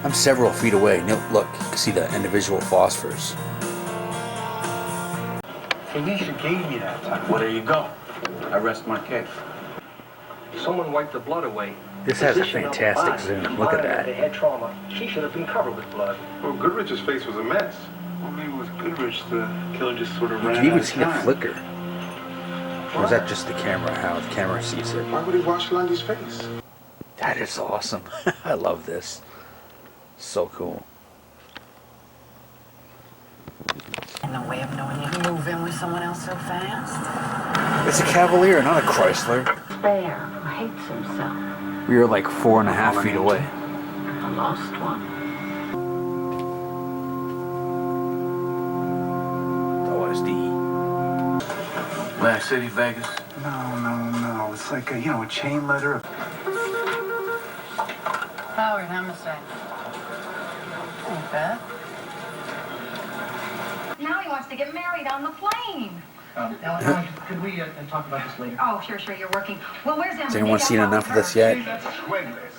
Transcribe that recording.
I'm several feet away. Look, you can see the individual phosphors. Felicia gave me that time. Well, there you go. I rest my case. Someone wiped the blood away. This has a fantastic zoom. Look at that. Head trauma. She should have been covered with blood. Well, Goodrich's face was a mess. Well, maybe with Goodrich, the killer just sort of You ran can even out of see the time. flicker. Or is that just the camera, how the camera sees it? Why would he wash Lundy's face? That is awesome. I love this. So cool. No way of knowing you can move in with someone else so fast. It's a Cavalier, not a Chrysler. Bear who hates himself. We were like 4.5 feet away. A lost one. OSD. Black City, Vegas. No. It's like a chain letter. Howard, homicide. Ain't bad. Now he wants to get married on the plane. Ellen, could we talk about this later? Oh, sure, you're working. Well, where's Emily? Has anyone seen enough of this yet? That's Schwegler's.